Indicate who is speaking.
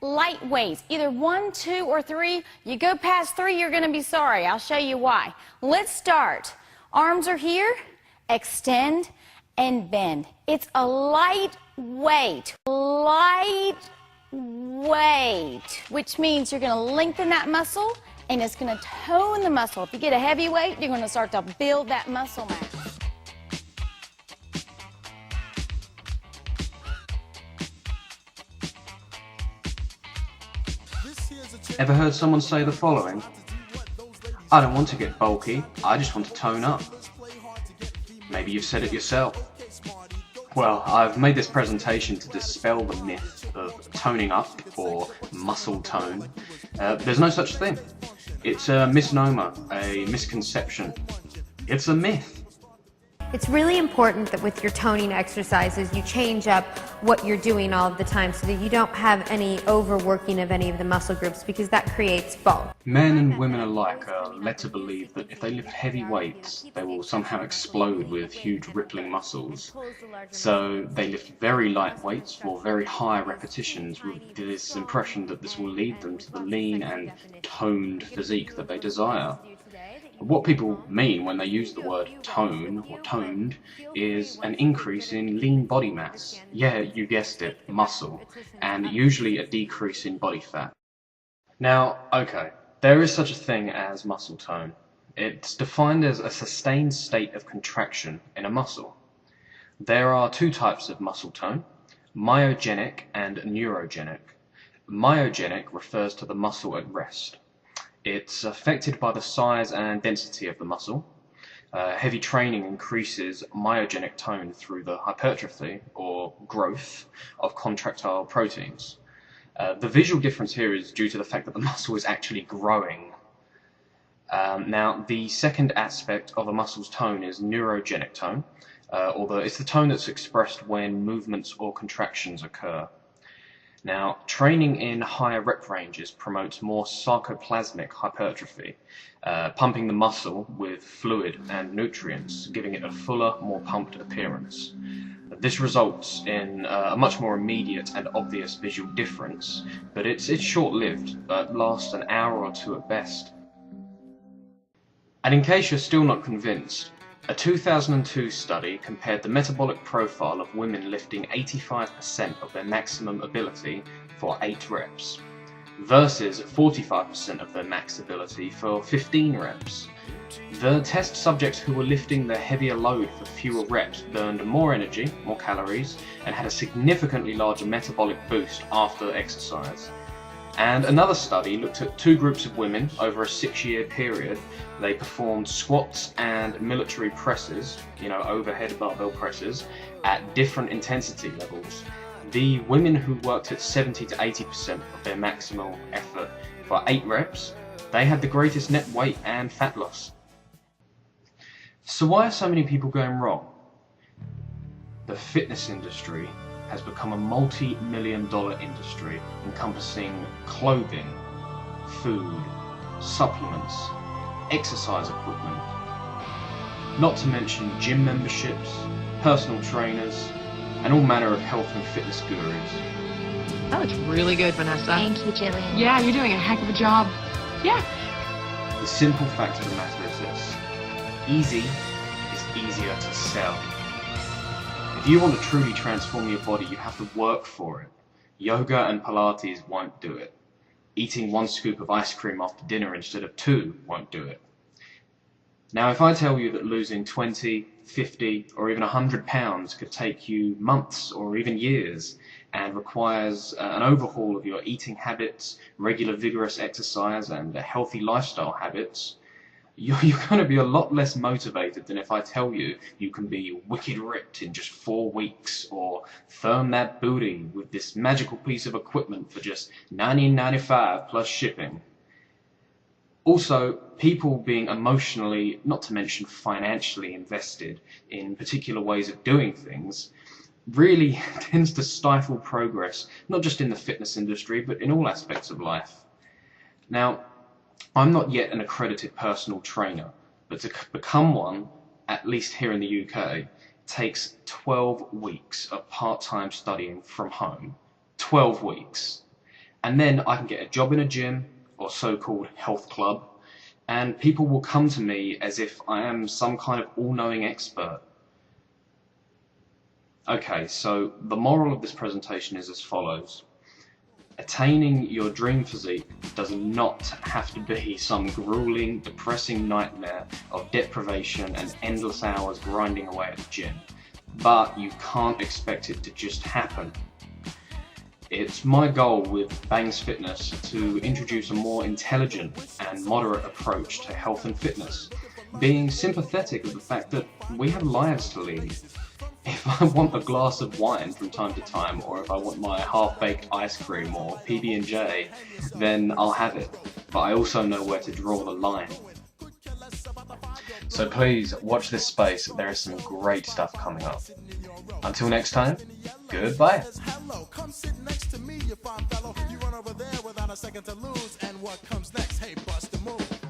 Speaker 1: light weights, either 1, 2, or 3. You go past 3, you're going to be sorry. I'll show you why. Let's start. Arms are here. Extend and bend. It's a light weight, which means you're going to lengthen that muscle and it's going to tone the muscle. If you get a heavy weight, you're going to start to build that muscle mass.
Speaker 2: Ever heard someone say the following? I don't want to get bulky, I just want to tone up. Maybe you've said it yourself. Well, I've made this presentation to dispel the myth of toning up or muscle tone. There's no such thing. It's a misnomer, a misconception. It's a myth.
Speaker 3: It's really important that with your toning exercises you change up what you're doing all of the time so that you don't have any overworking of any of the muscle groups, because that creates bulk.
Speaker 2: Men and women alike are led to believe that if they lift heavy weights, they will somehow explode with huge rippling muscles. So they lift very light weights for very high repetitions with this impression that this will lead them to the lean and toned physique that they desire. What people mean when they use the word tone or toned is an increase in lean body mass. Yeah, you guessed it, muscle, and usually a decrease in body fat. Now, okay, there is such a thing as muscle tone. It's defined as a sustained state of contraction in a muscle. There are two types of muscle tone, myogenic and neurogenic. Myogenic refers to the muscle at rest. It's affected by the size and density of the muscle. Heavy training increases myogenic tone through the hypertrophy or growth of contractile proteins. The visual difference here is due to the fact that the muscle is actually growing. Now, the second aspect of a muscle's tone is neurogenic tone, although it's the tone that's expressed when movements or contractions occur. Now, training in higher rep ranges promotes more sarcoplasmic hypertrophy, pumping the muscle with fluid and nutrients, giving it a fuller, more pumped appearance. This results in a much more immediate and obvious visual difference, but it's short-lived, lasts an hour or two at best. And in case you're still not convinced, a 2002 study compared the metabolic profile of women lifting 85% of their maximum ability for 8 reps versus 45% of their max ability for 15 reps. The test subjects who were lifting the heavier load for fewer reps burned more energy, more calories, and had a significantly larger metabolic boost after exercise. And another study looked at 2 groups of women over a 6-year period. They performed squats and military presses, overhead barbell presses, at different intensity levels. The women who worked at 70 to 80% of their maximal effort for 8 reps, they had the greatest net weight and fat loss. So why are so many people going wrong? The fitness industry has become a multi-million-dollar industry encompassing clothing, food, supplements, exercise equipment, not to mention gym memberships, personal trainers, and all manner of health and fitness gurus.
Speaker 4: That looks really good, Vanessa.
Speaker 5: Thank you, Jillian.
Speaker 4: Yeah, you're doing a heck of a job. Yeah.
Speaker 2: The simple fact of the matter is this: easy is easier to sell. If you want to truly transform your body, you have to work for it. Yoga and Pilates won't do it. Eating 1 scoop of ice cream after dinner instead of 2 won't do it. Now, if I tell you that losing 20, 50, or even 100 pounds could take you months or even years and requires an overhaul of your eating habits, regular vigorous exercise, and healthy lifestyle habits, you're going to be a lot less motivated than if I tell you you can be wicked ripped in just 4 weeks, or firm that booty with this magical piece of equipment for just $19.95 plus shipping. Also, people being emotionally, not to mention financially invested in particular ways of doing things really tends to stifle progress, not just in the fitness industry, but in all aspects of life. Now, I'm not yet an accredited personal trainer, but to become one, at least here in the UK, takes 12 weeks of part-time studying from home. 12 weeks. And then I can get a job in a gym or so-called health club, and people will come to me as if I am some kind of all-knowing expert. Okay, so the moral of this presentation is as follows. Attaining your dream physique does not have to be some grueling, depressing nightmare of deprivation and endless hours grinding away at the gym. But you can't expect it to just happen. It's my goal with Bangs Fitness to introduce a more intelligent and moderate approach to health and fitness, being sympathetic of the fact that we have lives to lead. If I want a glass of wine from time to time, or if I want my half-baked ice cream or PB&J, then I'll have it. But I also know where to draw the line. So please watch this space, there is some great stuff coming up. Until next time, goodbye.
Speaker 5: Hello, come sit next to me, you fine fellow. You run over there without a second to lose. And what comes next? Hey, bust the move.